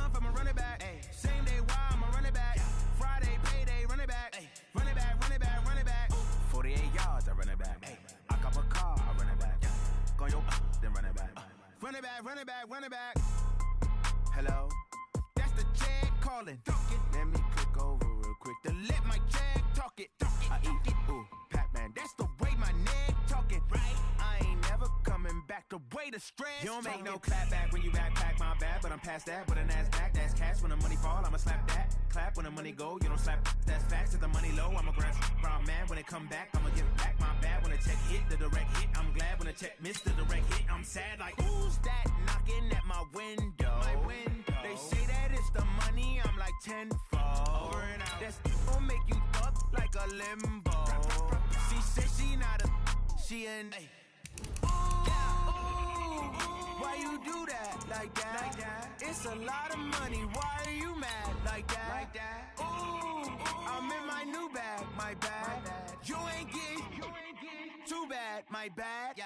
month, I'ma run it back. Ay. Same day, why I'ma run it back. Friday, payday, run it back. Ay. Run it back, run it back, run it back. 48 yards, I run it back. Ay. I cop a car, I run it back. Go your then run it back. Run it back, run it back, run it back. Hello? That's the jag calling. Let me click over real quick to let my jag talk it. I eat it, ooh, Pac-Man. That's the way my neck talking. Right? I ain't never coming back the way the stress. You don't make no clap back when you backpack, my bad, but I'm past that. With a NASDAQ, that's cash. When the money fall, I'ma slap that. Clap when the money go, you don't slap. That's facts. If the money low, I'ma grab brown man. When it come back, I'ma give back my bad. When the check hit, the direct hit. I'm glad when the check missed the direct hit. I'm sad like, who's that knocking at my window? They say that it's the money, I'm like tenfold. That's gon' make you up like a limbo. She said she not a, she an. Ooh, why you do that like that? It's a lot of money, why are you mad like that? Ooh, I'm in my new bag, my bad. You ain't getting too bad, my bad.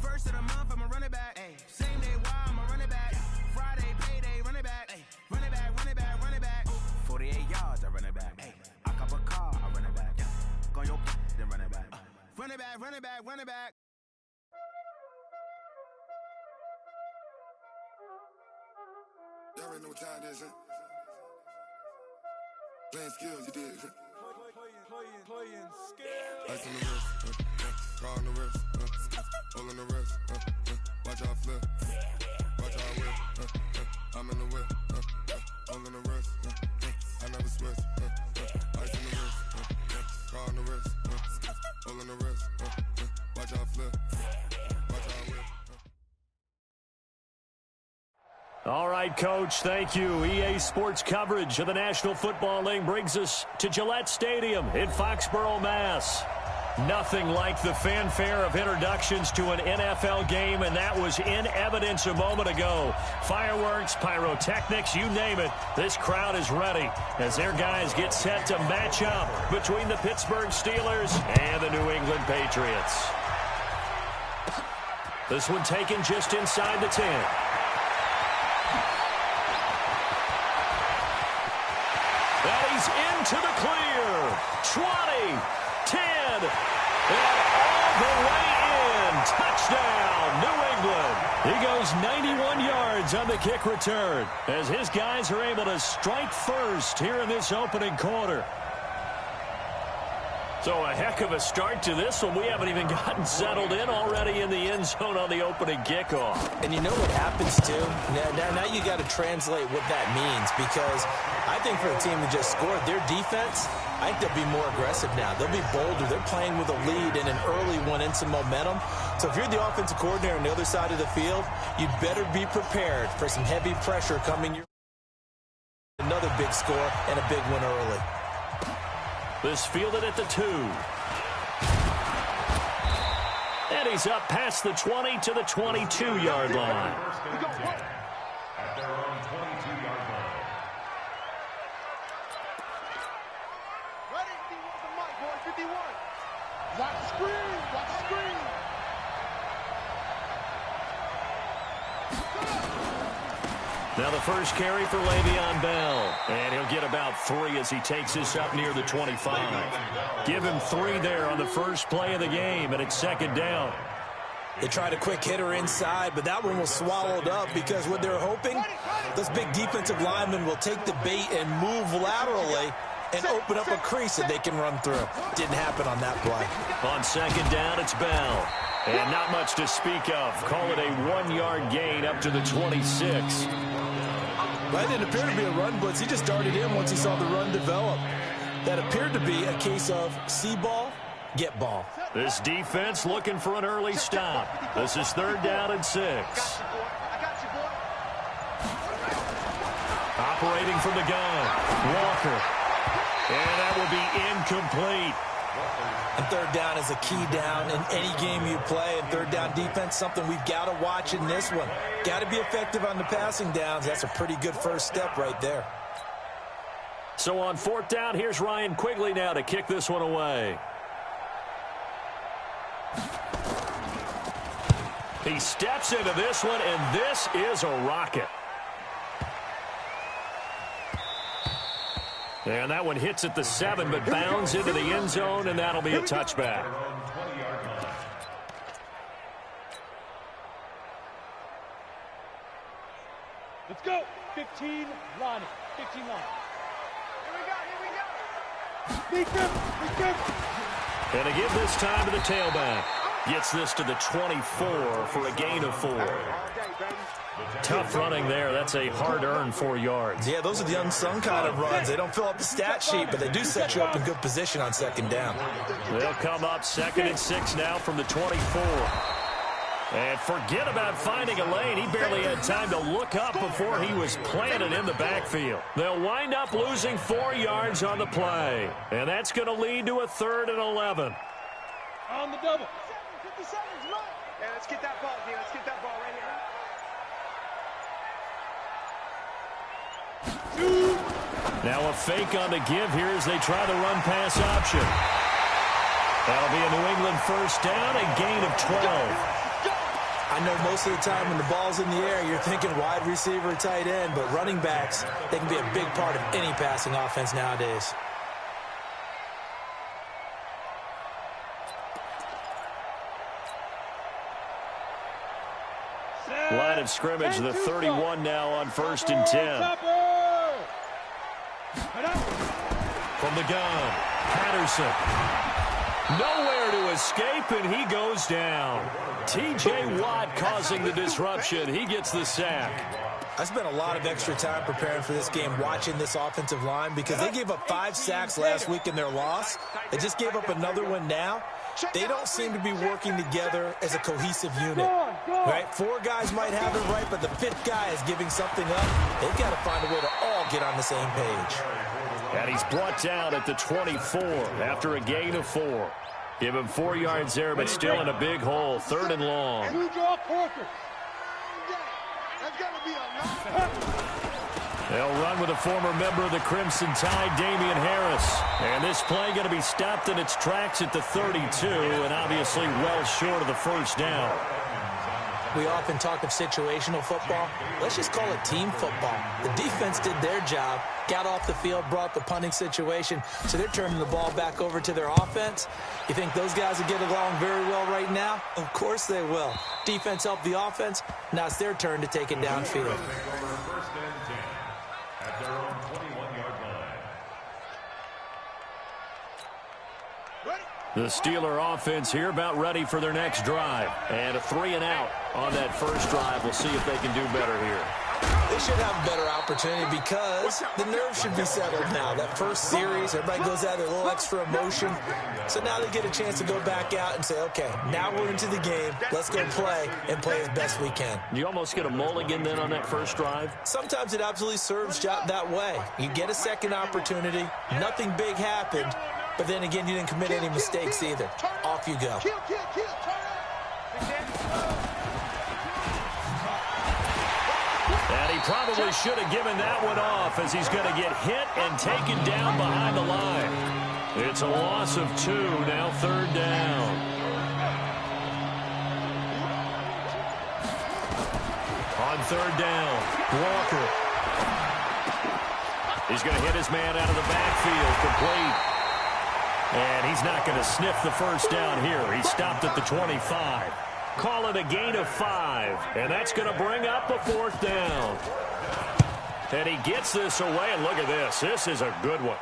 First of the month, I'ma run it back. Ay. Same day, why I'ma run it back. Friday, payday, run it back. Ay. Run it back, run it back, run it back. 48 yards, I run it back. Ay. I cop a car, I run it back. Go your then run it back. Run it back, run it back, run it back. Y'all already know what time it is, huh? Playing skills, you did. Playing skills. Ice on the wrist, car on the wrist, hole in the wrist, watch out flip, watch out whip, I'm in the whip, hole in the wrist, I never switch, ice on the wrist, car on the wrist, hole in the wrist, watch out flip, watch out whip. All right, Coach, thank you. EA Sports coverage of the National Football League brings us to Gillette Stadium in Foxborough, Mass. Nothing like the fanfare of introductions to an NFL game, and that was in evidence a moment ago. Fireworks, pyrotechnics, you name it. This crowd is ready as their guys get set to match up between the Pittsburgh Steelers and the New England Patriots. This one taken just inside the 10. And he's into the clear. 20, 10, and all the way in. Touchdown, New England. He goes 91 yards on the kick return as his guys are able to strike first here in this opening quarter. So a heck of a start to this one. We haven't even gotten settled in already in the end zone on the opening kickoff. And you know what happens, too? Now you got to translate what that means, because I think for a team that just scored, their defense, I think they'll be more aggressive now. They'll be bolder. They're playing with a lead and an early one and some momentum. So if you're the offensive coordinator on the other side of the field, you'd better be prepared for some heavy pressure coming your way. Another big score and a big one early. This fielded at the 2. And he's up past the 20 to the 22-yard line. At their own 22-yard line. Ready? 51 the mic, boy. 51. Watch the screen. Watch the screen. Now the first carry for Le'Veon Bell. And he'll get about 3 as he takes this up near the 25. Give him 3 there on the first play of the game, and it's second down. They tried a quick hitter inside, but that one was swallowed up because what they're hoping, this big defensive lineman will take the bait and move laterally and open up a crease that they can run through. Didn't happen on that play. On second down, it's Bell. And not much to speak of. Call it a 1-yard gain up to the 26. That didn't appear to be a run blitz. He just darted in once he saw the run develop. That appeared to be a case of see ball, get ball. This defense looking for an early stop. This is third down and 6. Operating from the gun, Walker. And that will be incomplete. And third down is a key down in any game you play. And third down defense, something we've got to watch in this one. Got to be effective on the passing downs. That's a pretty good first step right there. So on fourth down, here's Ryan Quigley now to kick this one away. He steps into this one, and this is a rocket. And that one hits at the 7, but bounds into the end zone, and that'll be a touchback. Let's go. 15 line. 15 line. Here we go. And to give this time to the tailback. Gets this to the 24 for a gain of 4. Tough running there. That's a hard-earned 4 yards. Yeah, those are the unsung kind of runs. They don't fill up the stat sheet, but they do set you up in good position on second down. They'll come up 2nd and 6 now from the 24. And forget about finding a lane. He barely had time to look up before he was planted in the backfield. They'll wind up losing 4 yards on the play. And that's going to lead to a 3rd and 11. On the double. 57's right. Yeah, let's get that ball, D. Let's get that ball right here. Now a fake on the give here as they try the run-pass option. That'll be a New England first down, a gain of 12. I know most of the time when the ball's in the air, you're thinking wide receiver, tight end, but running backs, they can be a big part of any passing offense nowadays. Line of scrimmage, the 31 now on 1st and 10. From the gun, Patterson. Nowhere to escape, and he goes down. T.J. Watt causing the disruption. He gets the sack. I spent a lot of extra time preparing for this game watching this offensive line because they gave up 5 sacks last week in their loss. They just gave up another one now. They don't seem to be working together as a cohesive unit. Right? 4 guys might have it right, but the 5th guy is giving something up. They've got to find a way to all get on the same page. And he's brought down at the 24 after a gain of 4. Give him 4 yards there, but still in a big hole. 3rd and long. They'll run with a former member of the Crimson Tide, Damian Harris. And this play going to be stopped in its tracks at the 32, and obviously well short of the first down. We often talk of situational football. Let's just call it team football. The defense did their job, got off the field, brought the punting situation, so they're turning the ball back over to their offense. You think those guys will get along very well right now? Of course they will. Defense helped the offense. Now it's their turn to take it downfield. The Steeler offense here about ready for their next drive. And a 3 and out on that first drive. We'll see if they can do better here. They should have a better opportunity because the nerves should be settled now. That first series, everybody goes out with a little extra emotion. So now they get a chance to go back out and say, okay, now we're into the game. Let's go play and play as best we can. You almost get a mulligan then on that first drive? Sometimes it absolutely serves that way. You get a second opportunity. Nothing big happened. But then again, you didn't commit any mistakes either. Off you go. And he probably should have given that one off as he's going to get hit and taken down behind the line. It's a loss of 2, now 3rd down. On 3rd down, Walker. He's going to hit his man out of the backfield, complete. And he's not going to sniff the first down here. He stopped at the 25. Call it a gain of 5. And that's going to bring up a 4th down. And he gets this away. And look at this. This is a good one.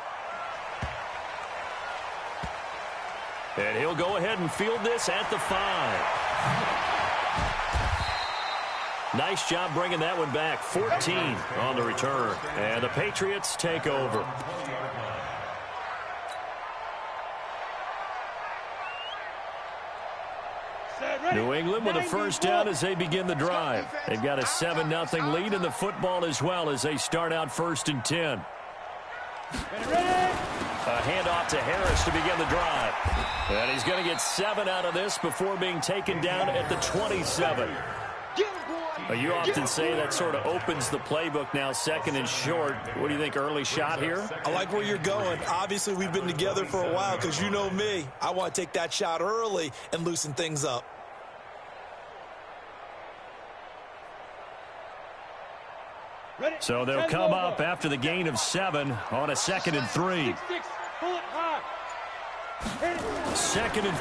And he'll go ahead and field this at the 5. Nice job bringing that one back. 14 on the return. And the Patriots take over. New England with a first down as they begin the drive. They've got a 7-0 lead in the football as well as they start out 1st and 10. A handoff to Harris to begin the drive. And he's going to get 7 out of this before being taken down at the 27. You often say that sort of opens the playbook now, 2nd and short. What do you think, early shot here? I like where you're going. Obviously, we've been together for a while because you know me. I want to take that shot early and loosen things up. So they'll come up after the gain of 7 on a 2nd and 3. 6, pull it high. 2nd and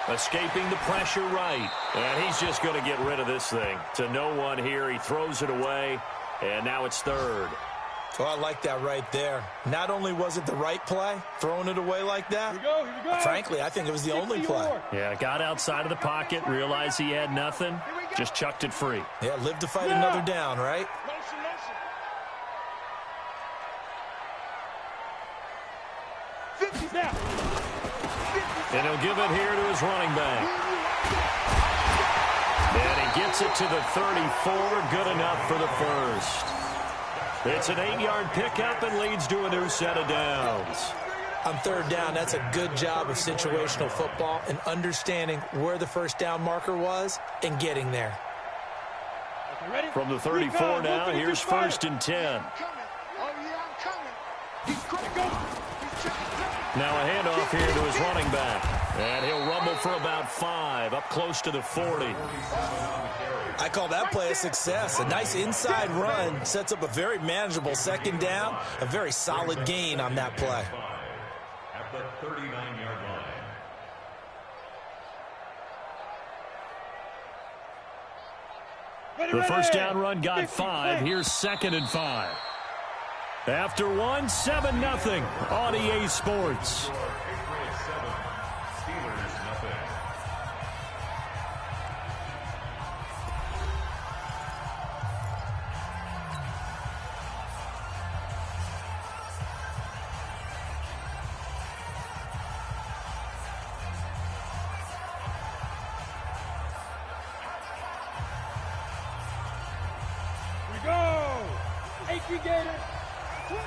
3. Escaping the pressure right. And he's just going to get rid of this thing. To no one here. He throws it away. And now it's 3rd. Oh, I like that right there. Not only was it the right play, throwing it away like that, Here we go. frankly, I think it was the only play. Yeah, got outside of the pocket, realized he had nothing, just chucked it free. Yeah, live to fight another down, right? Motion. Snap. And he'll give it here to his running back. And he gets it to the 34, good enough for the first. It's an 8-yard pickup and leads to a new set of downs. On 3rd down, that's a good job of situational football and understanding where the first down marker was and getting there. Okay, ready? From the 34 now, here's 1st and 10. Oh, yeah, I'm coming. He's quick. Go. Now a handoff here to his running back. And he'll rumble for about 5, up close to the 40. I call that play a success. A nice inside run sets up a very manageable 2nd down, a very solid gain on that play. At the 39-yard line. The first down run got 5. Here's 2nd and 5. After 1, 7-0 on EA Sports. Here we go. Achy Gator. Quick.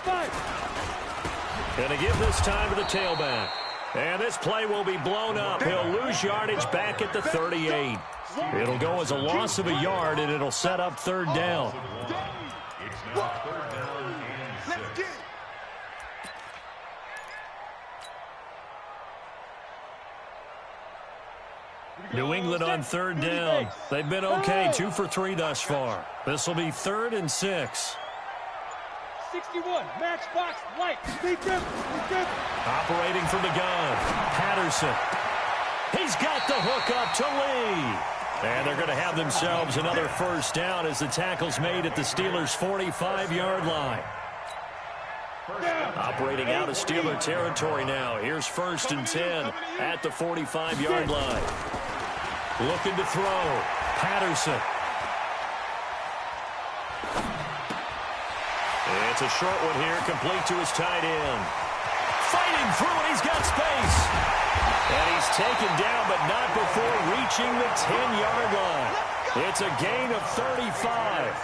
Five. Going to give this time to the tailback. And this play will be blown up. He'll lose yardage back at the 38. It'll go as a loss of a yard, and it'll set up 3rd down. It's now 3rd down and 6. Let's get it. New England on 3rd down. They've been okay, 2 for 3 thus far. This will be 3rd and 6. 61. Matchbox light. Speed grip. Operating from the gun, Patterson. He's got the hook up to Lee. And they're going to have themselves another 1st down as the tackle's made at the Steelers' 45-yard line. Operating out of Steeler territory now. Here's 1st and 10 at the 45-yard line. Looking to throw. Patterson. It's a short one here, complete to his tight end. Fighting through it, he's got space. And he's taken down, but not before reaching the 10-yard line. It's a gain of 35.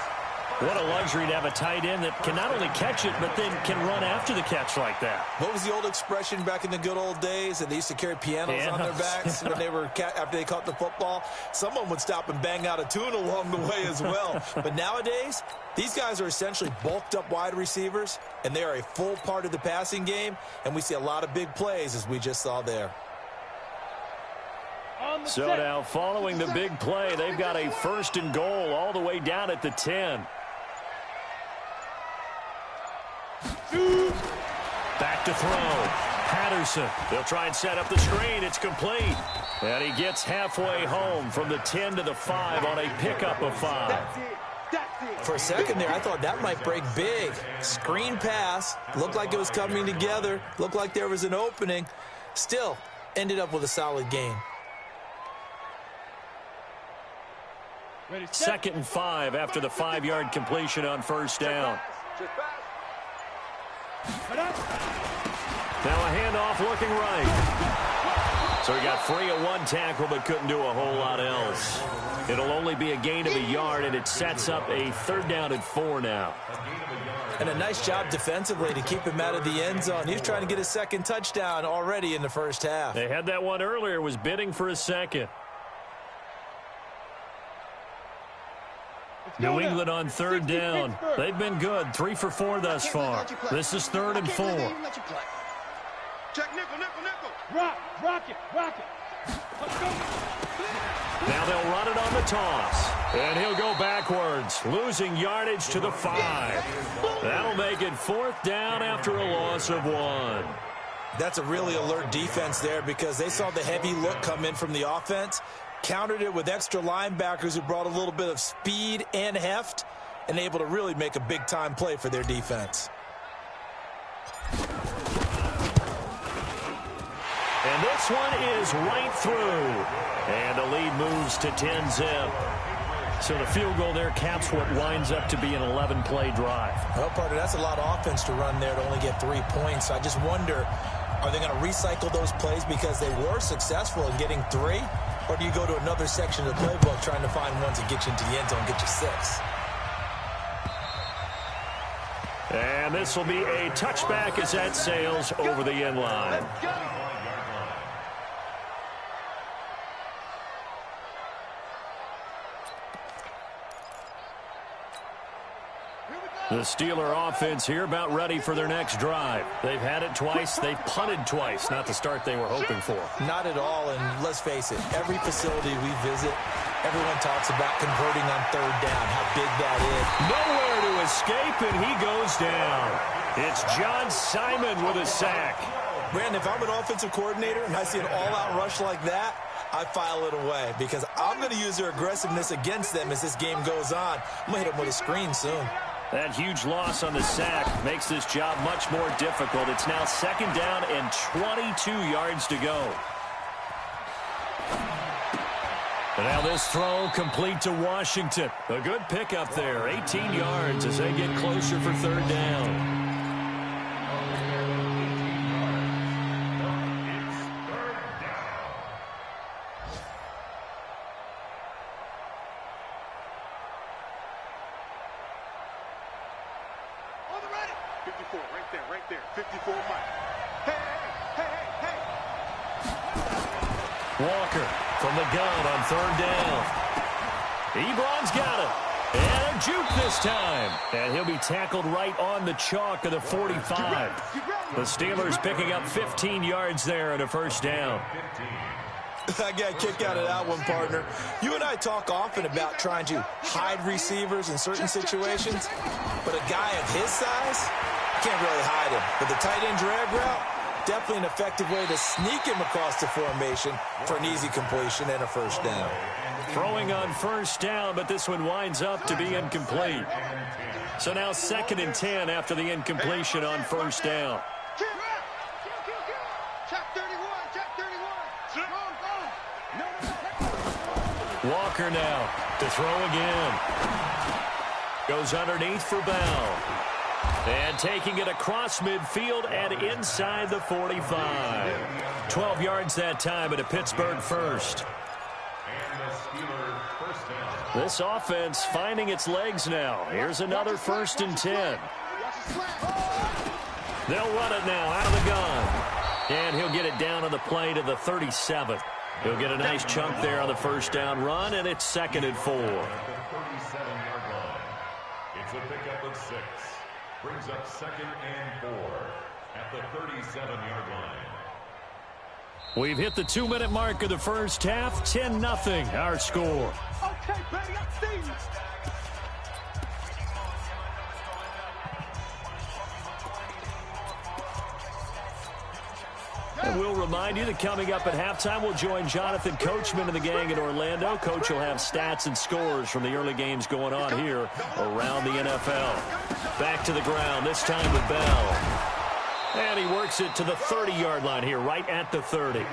What a luxury to have a tight end that can not only catch it, but then can run after the catch like that. What was the old expression back in the good old days? And they used to carry pianos on their backs when they were after they caught the football. Someone would stop and bang out a tune along the way as well. But nowadays, these guys are essentially bulked up wide receivers, and they are a full part of the passing game. And we see a lot of big plays, as we just saw there. So now, following the big play, they've got a 1st and goal all the way down at the 10. Back to throw. Patterson. They'll try and set up the screen. It's complete. And he gets halfway home from the 10 to the 5 on a pickup of 5. For a second there, I thought that might break big. Screen pass. Looked like it was coming together. Looked like there was an opening. Still, ended up with a solid gain. 2nd and 5 after the 5-yard completion on 1st down. Now a handoff looking right. So he got free of 1 tackle but couldn't do a whole lot else. It'll only be a gain of a yard, and it sets up a 3rd down and 4 now. And a nice job defensively to keep him out of the end zone. He's trying to get a 2nd touchdown already in the 1st half. They had that one earlier, was bidding for a 2nd. New England on 3rd down. They've been good, 3 for 4 thus far. This is 3rd and 4. Check nickel, nickel, nickel. Rock it. Let's go. Now they'll run it on the toss. And he'll go backwards, losing yardage to the 5. That'll make it 4th down after a loss of 1. That's a really alert defense there because they saw the heavy look come in from the offense, countered it with extra linebackers who brought a little bit of speed and heft, and able to really make a big-time play for their defense. And this one is right through. And the lead moves to 10-zip. So the field goal there caps what winds up to be an 11-play drive. Well, partner, that's a lot of offense to run there to only get 3 points. I just wonder, are they going to recycle those plays because they were successful in getting 3? Or do you go to another section of the playbook trying to find ones that get you into the end zone and get you 6? And this will be a touchback as that sails over the end line. The Steeler offense here about ready for their next drive. They've had it twice. They've punted twice. Not the start they were hoping for. Not at all, and let's face it, every facility we visit, everyone talks about converting on 3rd down, how big that is. Nowhere to escape, and he goes down. It's John Simon with a sack. Brandon, if I'm an offensive coordinator and I see an all-out rush like that, I file it away because I'm going to use their aggressiveness against them as this game goes on. I'm going to hit them with a screen soon. That huge loss on the sack makes this job much more difficult. It's now 2nd down and 22 yards to go. And now this throw complete to Washington. A good pickup there, 18 yards as they get closer for 3rd down. Right there. 54 Mike. Hey. Walker from the gun on 3rd down. Ebron's got it. And a juke this time. And he'll be tackled right on the chalk of the 45. The Steelers picking up 15 yards there and a 1st down. I got a kick out of that one, partner. You and I talk often about trying to hide receivers in certain situations, but a guy of his size, can't really hide him. But the tight end drag route, definitely an effective way to sneak him across the formation for an easy completion and a 1st down. Throwing on 1st down, but this one winds up to be incomplete. So now 2nd and 10 after the incompletion on 1st down. Walker now to throw again. Goes underneath for Bell. And taking it across midfield and inside the 45. 12 yards that time at a Pittsburgh 1st. This offense finding its legs now. Here's another 1st and 10. They'll run it now out of the gun. And he'll get it down on the play to the 37. He'll get a nice chunk there on the 1st down run, and it's 2nd and 4. At the 37-yard line. It's a pickup of 6. Brings up 2nd and 4 at the 37-yard line. We've hit the 2-minute mark of the 1st half. 10-0 our score. Okay, baby, I see you. And we'll remind you that coming up at halftime, we'll join Jonathan Coachman and the gang in Orlando. Coach will have stats and scores from the early games going on here around the NFL. Back to the ground, this time with Bell. And he works it to the 30-yard line here, right at the 30.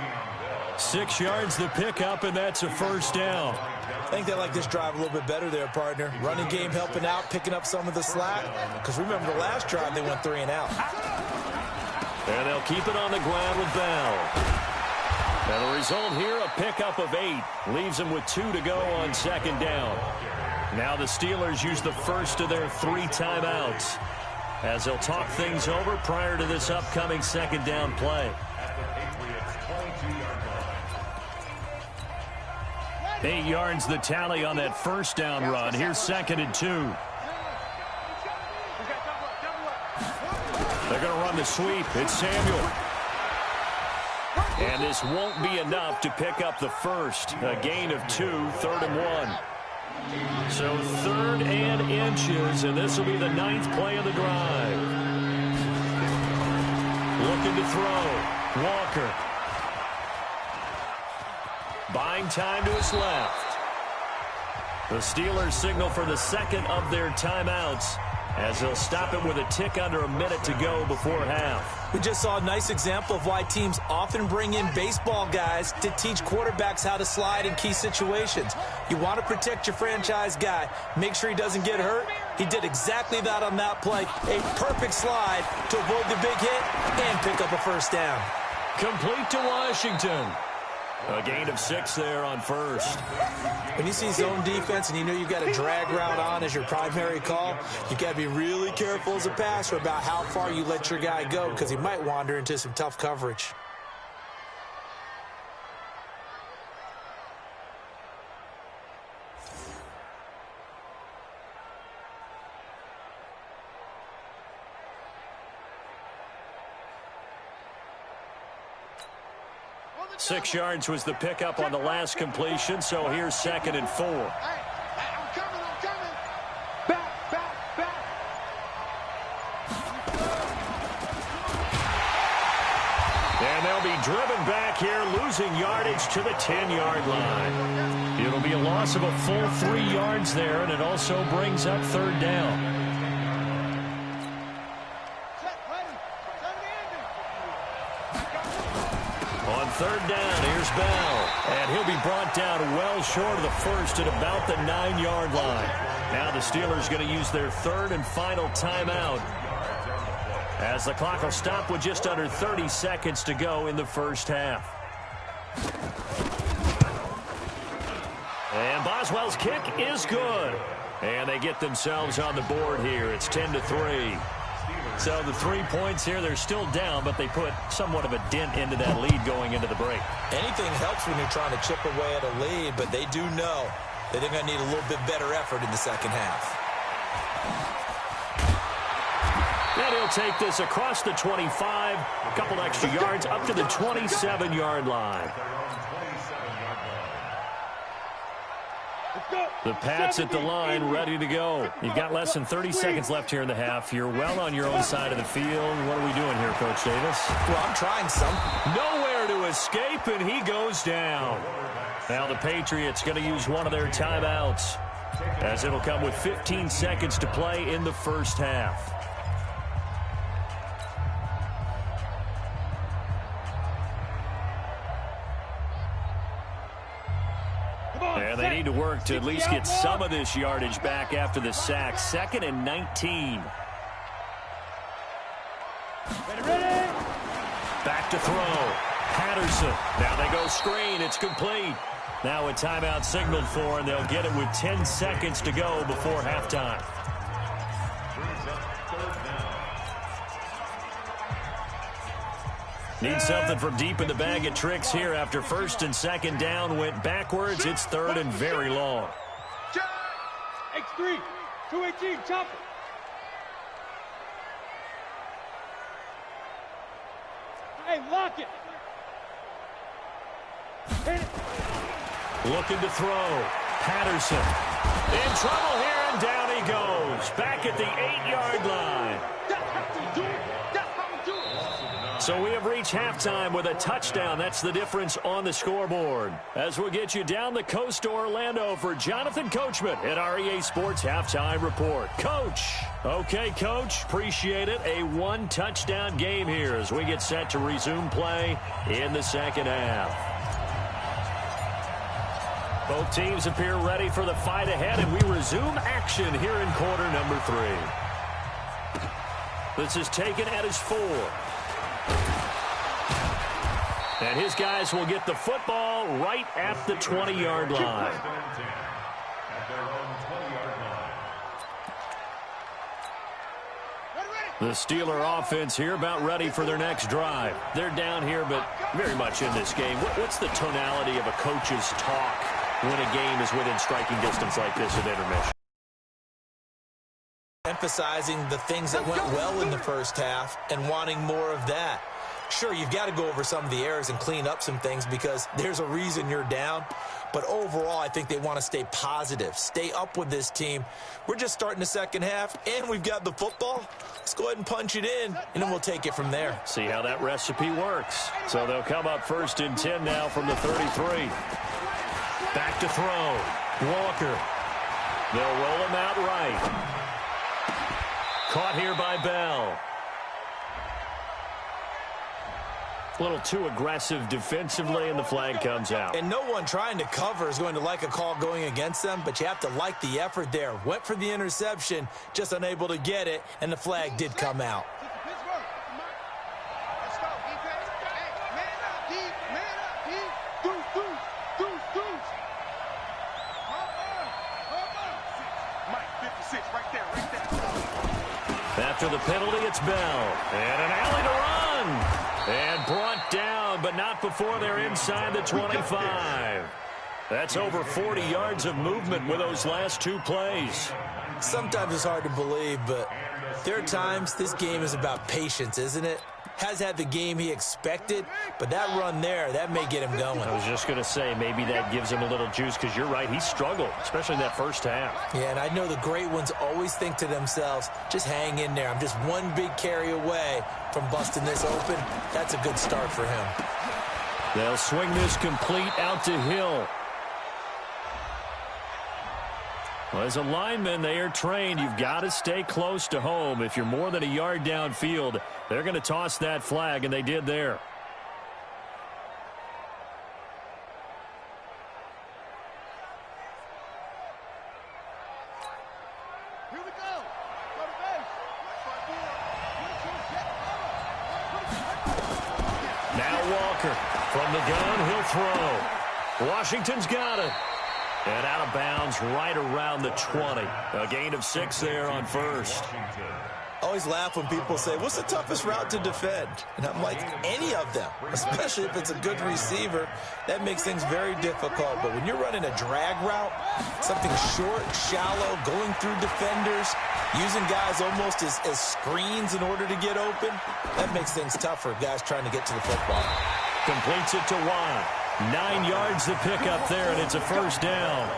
6 yards the pickup, and that's a 1st down. I think they like this drive a little bit better there, partner. Running game helping out, picking up some of the slack. Because remember the last drive, they went 3 and out. And they'll keep it on the ground with Bell. And the result here, a pickup of 8. Leaves them with 2 to go on 2nd down. Now the Steelers use the first of their 3 timeouts as they'll talk things over prior to this upcoming 2nd down play. 8 yards the tally on that 1st down run. Here's 2nd and 2. They're going to run the sweep. It's Samuel. And this won't be enough to pick up the first. A gain of 2, 3rd and 1. So 3rd and inches, and this will be the 9th play of the drive. Looking to throw. Walker. Buying time to his left. The Steelers signal for the second of their timeouts as they'll stop it with a tick under a minute to go before half. We just saw a nice example of why teams often bring in baseball guys to teach quarterbacks how to slide in key situations. You want to protect your franchise guy. Make sure he doesn't get hurt. He did exactly that on that play. A perfect slide to avoid the big hit and pick up a first down. Complete to Washington. A gain of 6 there on first. When you see zone defense and you know you've got a drag route on as your primary call, you got to be really careful as a passer about how far you let your guy go because he might wander into some tough coverage. Six yards was the pickup on the last completion, so here's 2nd and 4. Hey, I'm coming. Back. And they'll be driven back here, losing yardage to the 10-yard line. It'll be a loss of a full 3 yards there, and it also brings up 3rd down. On 3rd down, here's Bell. And he'll be brought down well short of the first at about the 9-yard line. Now the Steelers going to use their 3rd and final timeout, as the clock will stop with just under 30 seconds to go in the first half. And Boswell's kick is good. And they get themselves on the board here. It's 10-3. So the 3 points here, they're still down, but they put somewhat of a dent into that lead going into the break. Anything helps when you're trying to chip away at a lead, but they do know that they're going to need a little bit better effort in the second half. And he'll take this across the 25, a couple extra yards up to the 27-yard line. The Pats at the line, ready to go. You've got less than 30 seconds left here in the half. You're well on your own side of the field. What are we doing here, Coach Davis? Well, I'm trying some. Nowhere to escape, and he goes down. Now the Patriots going to use one of their timeouts, as it'll come with 15 seconds to play in the first half. And they need to work to at least get some of this yardage back after the sack. 2nd and 19. Ready? Back to throw. Patterson. Now they go screen. It's complete. Now a timeout signaled for, and they'll get it with 10 seconds to go before halftime. Need something from deep in the bag of tricks here after 1st and 2nd down went backwards. It's 3rd and very long. X3, 218, chop it. Hey, lock it. Hit it. Looking to throw. Patterson. In trouble here, and down he goes. Back at the 8-yard line. That's how we do it. That's how we do it. So we have reached halftime with a touchdown. That's the difference on the scoreboard. As we'll get you down the coast to Orlando for Jonathan Coachman at our EA Sports Halftime Report. Coach. Okay, Coach. Appreciate it. A 1-touchdown game here as we get set to resume play in the second half. Both teams appear ready for the fight ahead, and we resume action here in quarter number 3. This is taken at his 4. And his guys will get the football right at the 20-yard line. The Steeler offense here about ready for their next drive. They're down here, but very much in this game. What's the tonality of a coach's talk when a game is within striking distance like this at intermission? Emphasizing the things that went well in the first half and wanting more of that. Sure, you've got to go over some of the errors and clean up some things because there's a reason you're down. But overall, I think they want to stay positive, stay up with this team. We're just starting the second half, and we've got the football. Let's go ahead and punch it in, and then we'll take it from there. See how that recipe works. So they'll come up 1st and 10 now from the 33. Back to throw. Walker. They'll roll him out right. Caught here by Bell. A little too aggressive defensively, and the flag comes out. And no one trying to cover is going to like a call going against them, but you have to like the effort there. Went for the interception, just unable to get it, and the flag did come out. After the penalty, it's Bell. And an alley to run. And brought down, but not before they're inside the 25. That's over 40 yards of movement with those last 2 plays. Sometimes it's hard to believe, but there are times this game is about patience, isn't it? Has had the game he expected, but that run there, that may get him going. I was just going to say, maybe that gives him a little juice, because you're right, he struggled, especially in that first half. Yeah, and I know the great ones always think to themselves, just hang in there. I'm just one big carry away from busting this open. That's a good start for him. They'll swing this complete out to Hill. Well, as a lineman, they are trained. You've got to stay close to home. If you're more than a yard downfield, they're going to toss that flag, and they did there. Here we go. Go to base. Now Walker from the gun, he'll throw. Washington's got it. And out of bounds right around the 20. A gain of 6 there on first. I always laugh when people say, what's the toughest route to defend? And I'm like, any of them, especially if it's a good receiver. That makes things very difficult. But when you're running a drag route, something short, shallow, going through defenders, using guys almost as screens in order to get open, that makes things tough for guys trying to get to the football. Completes it to Watt. 9 yards to pick up there, and it's a first down.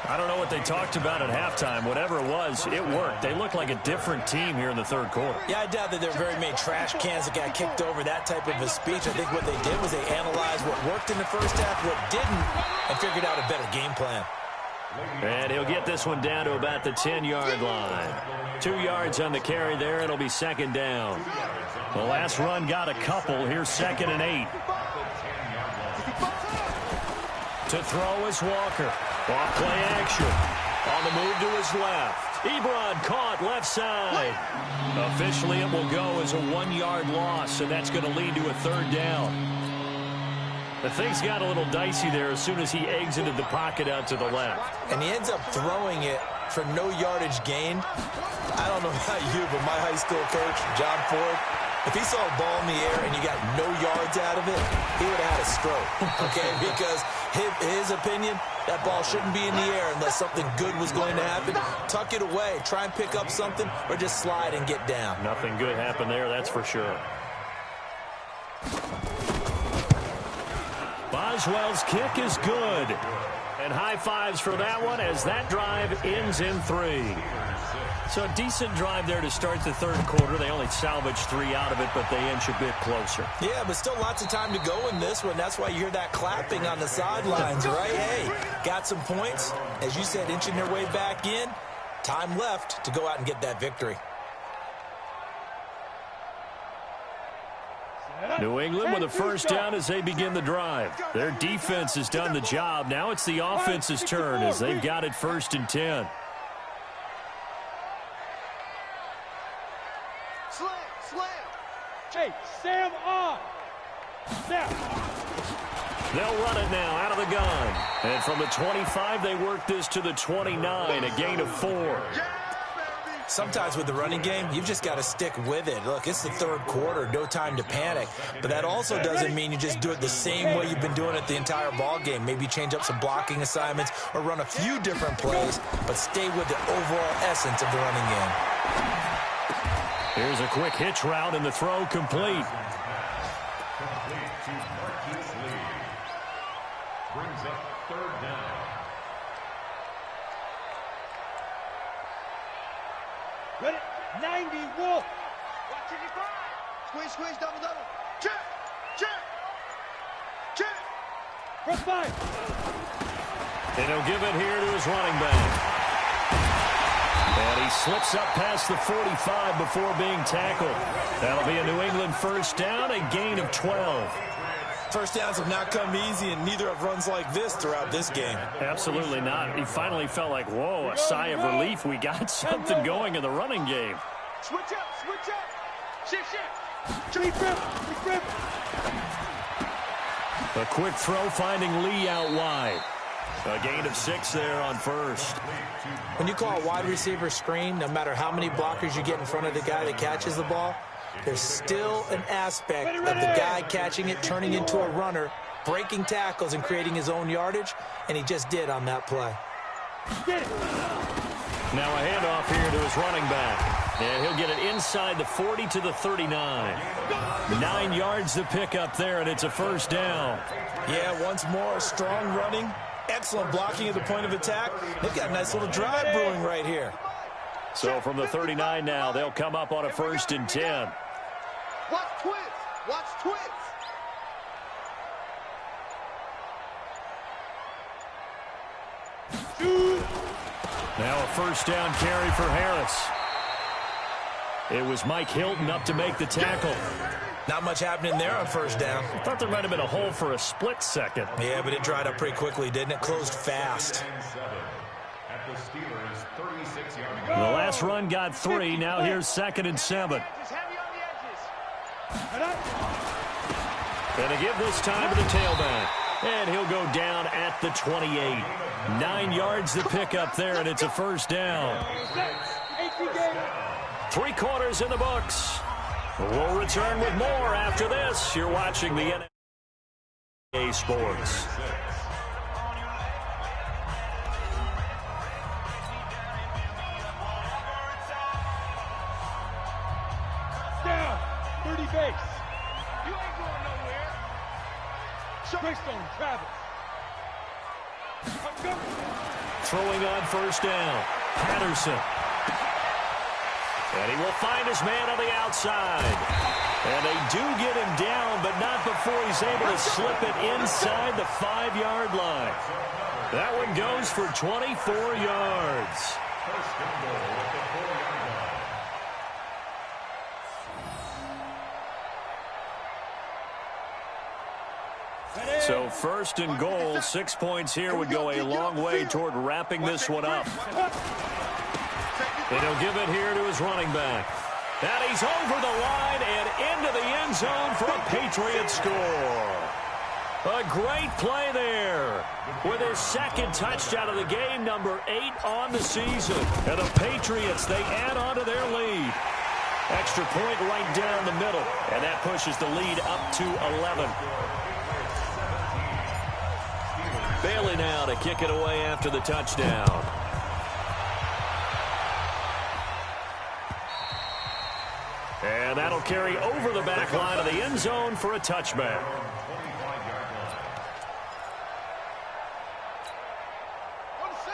I don't know what they talked about at halftime. Whatever it was, it worked. They look like a different team here in the third quarter. Yeah, I doubt that there are very many trash cans that got kicked over, that type of a speech. I think what they did was they analyzed what worked in the first half, what didn't, and figured out a better game plan. And he'll get this one down to about the 10-yard line. 2 yards on the carry there. It'll be second down. The last run got a couple. Here's 2nd and 8. To throw is Walker. Off play action. On the move to his left. Ebron caught left side. Officially, it will go as a 1-yard loss, and that's going to lead to a third down. The things got a little dicey there as soon as he exited the pocket out to the left. And he ends up throwing it for no yardage gained. I don't know about you, but my high school coach, John Ford, if he saw a ball in the air and you got no yards out of it, he would have had a stroke, okay? Because his opinion, that ball shouldn't be in the air unless something good was going to happen. Tuck it away, try and pick up something, or just slide and get down. Nothing good happened there, that's for sure. Boswell's kick is good. And high fives for that one as that drive ends in 3. So a decent drive there to start the third quarter. They only salvaged 3 out of it, but they inch a bit closer. Yeah, but still lots of time to go in this one. That's why you hear that clapping on the sidelines, right? Hey, got some points. As you said, inching their way back in. Time left to go out and get that victory. New England with a first down as they begin the drive. Their defense has done the job. Now it's the offense's turn as they've got it 1st and 10. Slam. Hey, Sam on. Snap. They'll run it now out of the gun. And from the 25, they work this to the 29, a gain of 4. Sometimes with the running game, you've just got to stick with it. Look, it's the third quarter, no time to panic. But that also doesn't mean you just do it the same way you've been doing it the entire ball game. Maybe change up some blocking assignments or run a few different plays, but stay with the overall essence of the running game. Here's a quick hitch route and the throw complete. complete to Marquise Lee. Brings up third down. Ready? 90, Wolf. Squeeze, squeeze, double, double. Check, check, check. Press 5. And he'll give it here to his running back. And he slips up past the 45 before being tackled. That'll be a New England first down, a gain of 12. First downs have not come easy, and neither have runs like this throughout this game. Absolutely not. He finally felt like, whoa, a sigh of relief. We got something going in the running game. Switch up, switch up. Shift, shift. Refrip. A quick throw finding Lee out wide. A gain of 6 there on first. When you call a wide receiver screen, no matter how many blockers you get in front of the guy that catches the ball, there's still an aspect of the guy catching it, turning into a runner, breaking tackles and creating his own yardage, and he just did on that play. Now a handoff here to his running back. And he'll get it inside the 40 to the 39. 9 yards to pick up there, and it's a first down. Yeah, once more, strong running, excellent blocking at the point of attack. They've got a nice little drive brewing right here. So from the 39 now, they'll come up on a 1st and 10. Watch twins. Watch twins. Now a first down carry for Harris. It was Mike Hilton up to make the tackle. Not much happening there on first down. I thought there might have been a hole for a split second. Yeah, but it dried up pretty quickly, didn't it? Closed fast. At the Steelers' 36-yard The last run got 3. Now here's 2nd and 7. And to give this time to the tailback. And he'll go down at the 28. 9 yards to pick up there, and it's a first down. 3 quarters in the books. We'll return with more after this. You're watching the NBA Sports. Down. 30 base. You ain't going nowhere. Greystone, Travis. Throwing on first down. Patterson. And he will find his man on the outside. And they do get him down, but not before he's able to slip it inside the 5-yard line. That one goes for 24 yards. First and goal at the 4-yard line. So 1st and goal, 6 points here would go a long way toward wrapping this one up. And he'll give it here to his running back. And he's over the line and into the end zone for a Patriot score. A great play there with his 2nd touchdown of the game, number 8 on the season. And the Patriots, they add on to their lead. Extra point right down the middle, and that pushes the lead up to 11. Bailey now to kick it away after the touchdown. And that'll carry over the back line of the end zone for a touchback.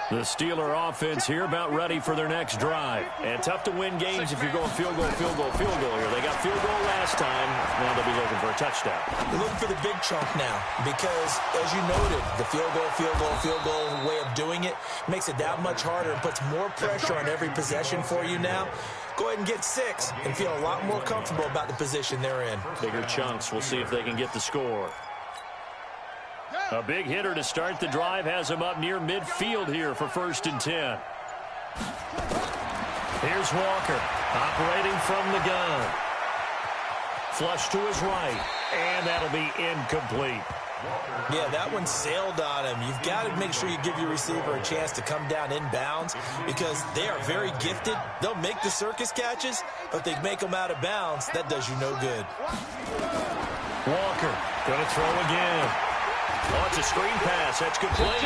The Steeler offense here about ready for their next drive. And tough to win games if you're going field goal here. They got field goal last time. Now they'll be looking for a touchdown. They're looking for the big chunk now because, as you noted, the field goal way of doing it makes it that much harder and puts more pressure on every possession for you now. Go ahead and get 6 and feel a lot more comfortable about the position they're in. Bigger chunks. We'll see if they can get the score. A big hitter to start the drive has him up near midfield here for 1st and 10. Here's Walker operating from the gun. Flush to his right, and that'll be incomplete. Yeah, that one sailed on him. You've got to make sure you give your receiver a chance to come down inbounds because they are very gifted. They'll make the circus catches, but they make them out of bounds. That does you no good. Walker going to throw again. Oh, it's a screen pass. That's complete.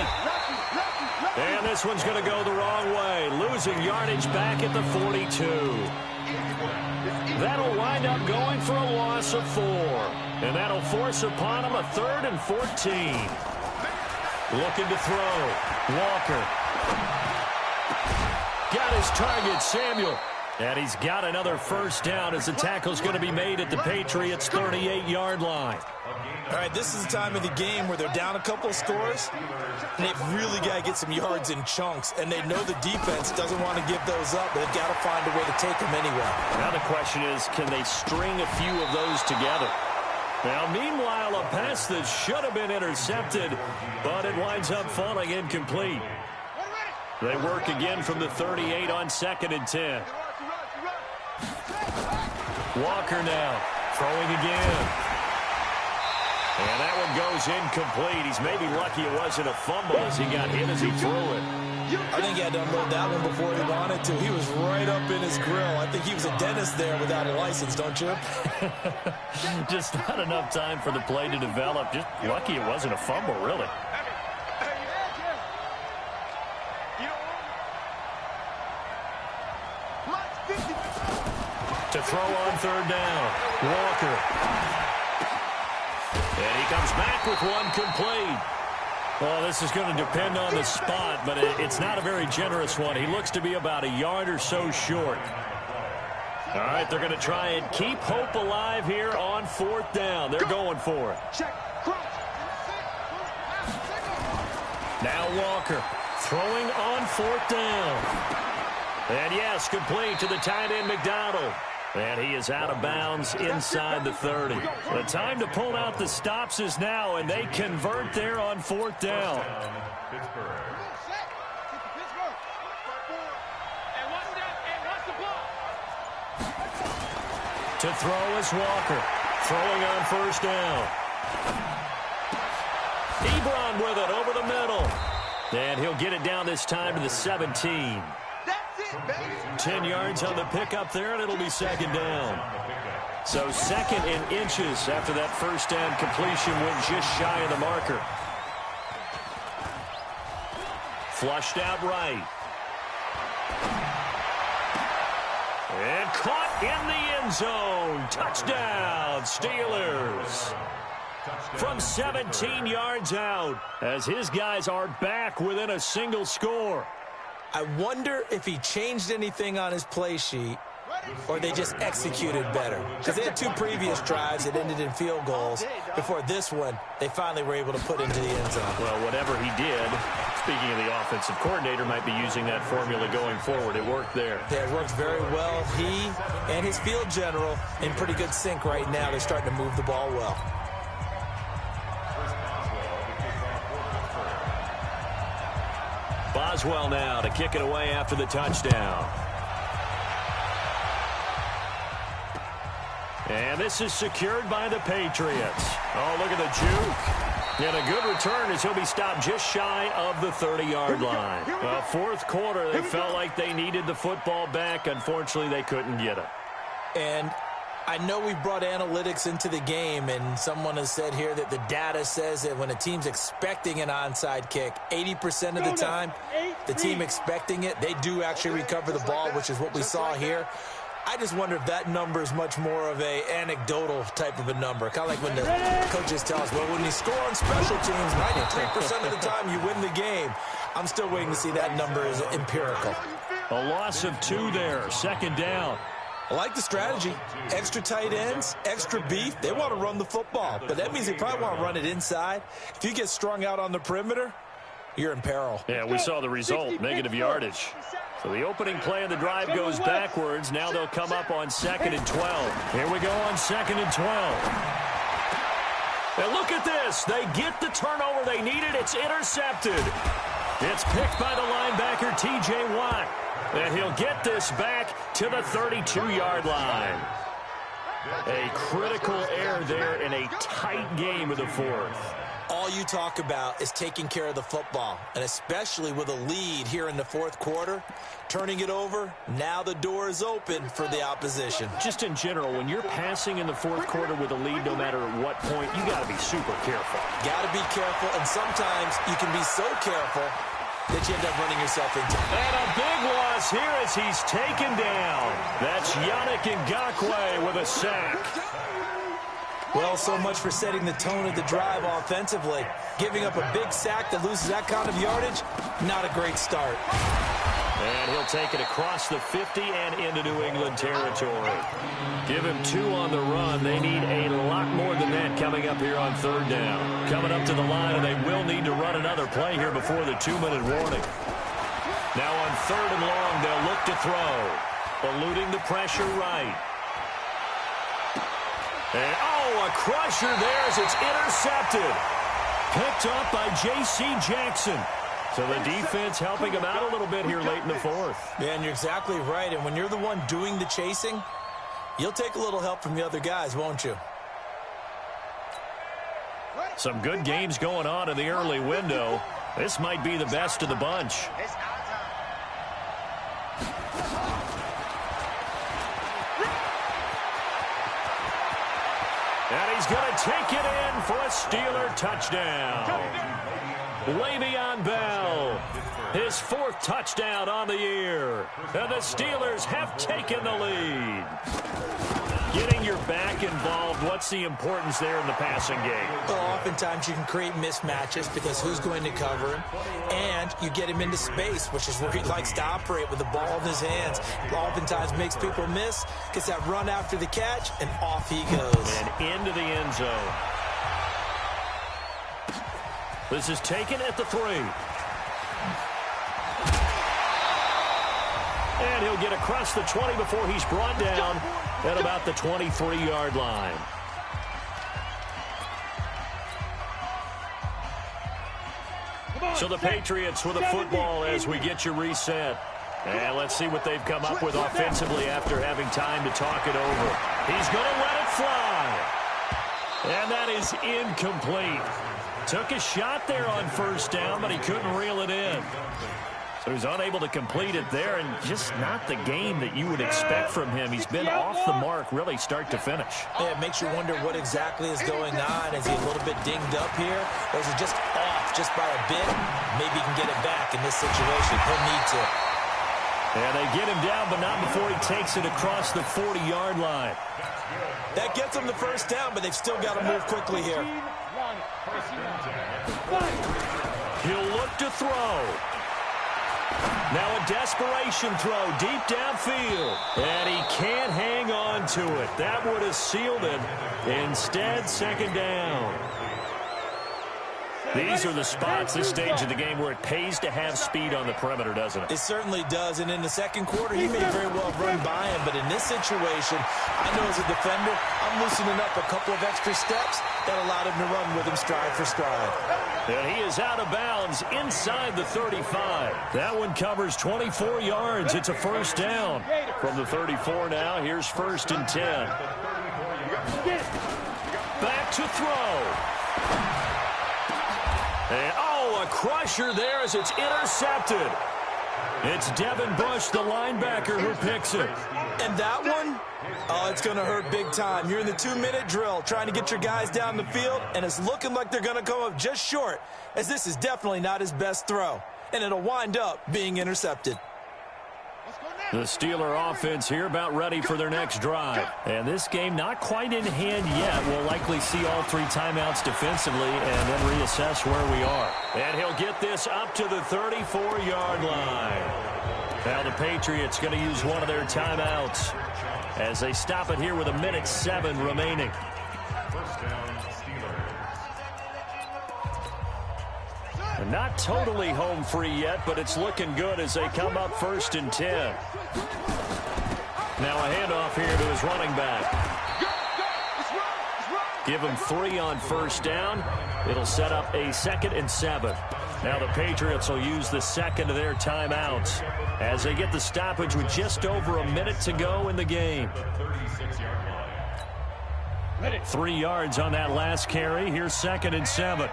And this one's going to go the wrong way. Losing yardage back at the 42. That'll wind up going for a loss of 4. And that'll force upon him a 3rd and 14. Looking to throw. Walker. Got his target, Samuel. And he's got another first down as the tackle's going to be made at the Patriots' 38-yard line. All right, this is the time of the game where they're down a couple of scores, and they've really got to get some yards in chunks, and they know the defense doesn't want to give those up, but they've got to find a way to take them anyway. Now the question is, can they string a few of those together? Now, meanwhile, a pass that should have been intercepted, but it winds up falling incomplete. They work again from the 38 on 2nd and 10. Walker now throwing again. And that one goes incomplete. He's maybe lucky it wasn't a fumble as he got hit as he threw it. I think he had to unload that one before he wanted to. He was right up in his grill. I think he was a dentist there without a license, don't you? Just not enough time for the play to develop. Just lucky it wasn't a fumble, really. To throw on 3rd down. Walker. And he comes back with one complete. Well, this is going to depend on the spot, but it's not a very generous one. He looks to be about a yard or so short. All right, they're going to try and keep hope alive here on 4th down. They're going for it. Now Walker throwing on 4th down. And yes, complete to the tight end McDonald. And he is out of bounds inside the 30. The time to pull out the stops is now, and they convert there on 4th down. To throw is Walker. Throwing on 1st down. Ebron with it over the middle. And he'll get it down this time to the 17. 10 yards on the pickup there, and it'll be 2nd down. So 2nd and inches after that 1st down completion went just shy of the marker. Flushed out right. And caught in the end zone. Touchdown, Steelers. From 17 yards out as his guys are back within a single score. I wonder if he changed anything on his play sheet or they just executed better. Because they had 2 previous drives that ended in field goals. Before this one, they finally were able to put into the end zone. Well, whatever he did, speaking of the offensive coordinator, might be using that formula going forward. It worked there. Yeah, it worked very well. He and his field general in pretty good sync right now. They're starting to move the ball well. Boswell now to kick it away after the touchdown. And this is secured by the Patriots. Oh, look at the juke. And a good return as he'll be stopped just shy of the 30-yard line. Well, 4th quarter, they felt like they needed the football back. Unfortunately, they couldn't get it. And I know we brought analytics into the game, and someone has said here that the data says that when a team's expecting an onside kick, 80% of the time, the team expecting it, they do actually recover the ball, which is what we saw here. I just wonder if that number is much more of a anecdotal type of a number. Kind of like when the coaches tell us, well, when you score on special teams, 93% of the time you win the game. I'm still waiting to see that number is empirical. A loss of 2 there, 2nd down. I like the strategy. Extra tight ends, extra beef. They want to run the football, but that means they probably want to run it inside. If you get strung out on the perimeter, you're in peril. Yeah, we saw the result, negative yardage. So the opening play of the drive goes backwards. Now they'll come up on 2nd and 12. Here we go on 2nd and 12. And look at this. They get the turnover they needed. It's intercepted. It's picked by the linebacker, T.J. Watt. And he'll get this back to the 32-yard line. A critical error there in a tight game of the 4th. All you talk about is taking care of the football, and especially with a lead here in the 4th quarter, turning it over, now the door is open for the opposition. Just in general, when you're passing in the 4th quarter with a lead, no matter at what point, you got to be super careful. Got to be careful, and sometimes you can be so careful that you end up running yourself into it. And a big loss here as he's taken down. That's Yannick Ngakoue with a sack. Well, so much for setting the tone of the drive offensively. Giving up a big sack that loses that kind of yardage, not a great start. And he'll take it across the 50 and into New England territory. Give him 2 on the run. They need a lot more than that coming up here on 3rd down. Coming up to the line, and they will need to run another play here before the 2-minute warning. Now on 3rd and long, they'll look to throw. Eluding the pressure right. And, a crusher there as it's intercepted. Picked up by J.C. Jackson. So the defense helping him out a little bit here late in the 4th. Yeah, and you're exactly right. And when you're the one doing the chasing, you'll take a little help from the other guys, won't you? Some good games going on in the early window. This might be the best of the bunch. And he's going to take it in for a Steeler touchdown. Le'Veon Bell, his 4th touchdown on the year. And the Steelers have taken the lead. Getting your back involved, what's the importance there in the passing game? Well, oftentimes you can create mismatches because who's going to cover him? And you get him into space, which is where he likes to operate with the ball in his hands. Oftentimes makes people miss, gets that run after the catch, and off he goes. And into the end zone. This is taken at the 3. And he'll get across the 20 before he's brought down at about the 23-yard line. So the Patriots with a football as we get you reset. And let's see what they've come up with offensively after having time to talk it over. He's going to let it fly. And that is incomplete. Took a shot there on 1st down, but he couldn't reel it in. So he's unable to complete it there, and just not the game that you would expect from him. He's been off the mark really start to finish. Yeah, it makes you wonder what exactly is going on. Is he a little bit dinged up here, or is it just off just by a bit? Maybe he can get it back in this situation. He'll need to. And they get him down, but not before he takes it across the 40-yard line. That gets him the 1st down, but they've still got to move quickly here. He'll look to throw. Now a desperation throw deep downfield. And he can't hang on to it. That would have sealed it. Instead, 2nd down. These are the spots, this stage of the game, where it pays to have speed on the perimeter, doesn't it? It certainly does. And in the 2nd quarter, he may very well have run by him. But in this situation, I know as a defender, I'm loosening up a couple of extra steps that allowed him to run with him stride for stride. And he is out of bounds inside the 35. That one covers 24 yards. It's a 1st down. From the 34 now, here's 1st and 10. Back to throw. And, a crusher there as it's intercepted. It's Devin Bush, the linebacker, who picks it. And that one, it's going to hurt big time. You're in the 2-minute drill trying to get your guys down the field, and it's looking like they're going to come up just short, as this is definitely not his best throw. And it'll wind up being intercepted. The Steeler offense here about ready for their next drive. And this game not quite in hand yet. We'll likely see all 3 timeouts defensively and then reassess where we are. And he'll get this up to the 34-yard line. Now the Patriots going to use one of their timeouts as they stop it here with 1:07 remaining. 1st down, Steelers. And not totally home free yet, but it's looking good as they come up 1st and 10. Now a handoff here to his running back. Give him 3 on 1st down. It'll set up a 2nd and 7. Now the Patriots will use the 2nd of their timeouts as they get the stoppage with just over a minute to go in the game. 3 yards on that last carry. Here's 2nd and 7.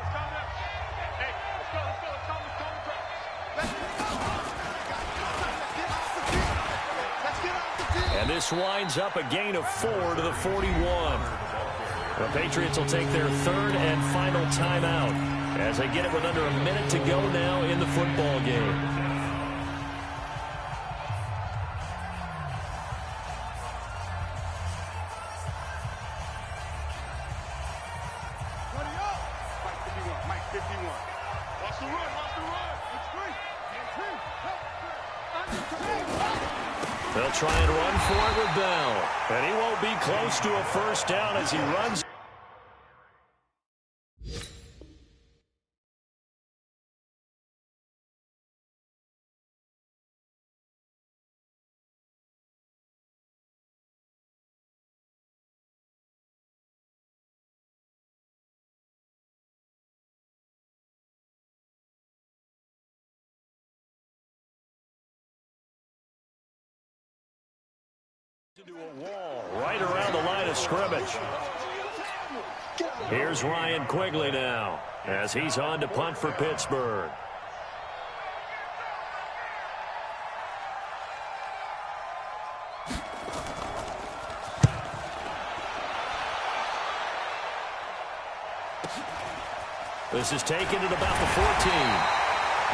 And this winds up a gain of 4 to the 41. The Patriots will take their 3rd and final timeout as they get it with under a minute to go now in the football game. Watch the run. Watch the run. It's free. They'll try and run for it with Bell. And he won't be close to a first down as he runs. Into a wall right around the line of scrimmage. Here's Ryan Quigley now as he's on to punt for Pittsburgh. This is taken at about the 14.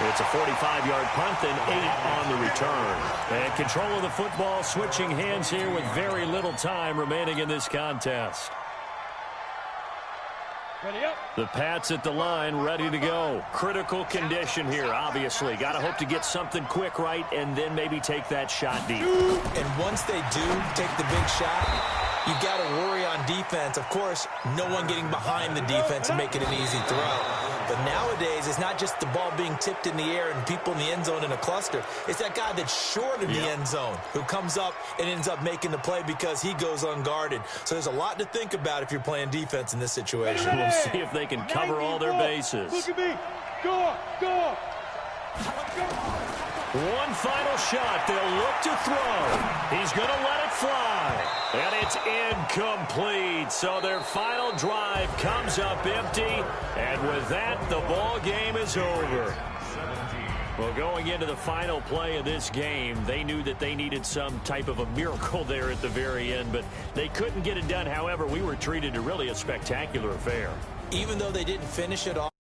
It's a 45-yard punt, then 8 on the return. And control of the football switching hands here with very little time remaining in this contest. Ready up. The Pats at the line, ready to go. Critical condition here, obviously. Got to hope to get something quick right and then maybe take that shot deep. And once they do take the big shot, you got to worry on defense. Of course, no one getting behind the defense and making an easy throw. But nowadays, it's not just the ball being tipped in the air and people in the end zone in a cluster. It's that guy that's short of the end zone who comes up and ends up making the play because he goes unguarded. So there's a lot to think about if you're playing defense in this situation. We'll see if they can cover all their bases. Look at me. Go, go. One final shot. They'll look to throw. He's going to let it fly. And it's incomplete. So their final drive comes up empty. And with that, the ball game is over. Well, going into the final play of this game, they knew that they needed some type of a miracle there at the very end, but they couldn't get it done. However, we were treated to really a spectacular affair. Even though they didn't finish it off.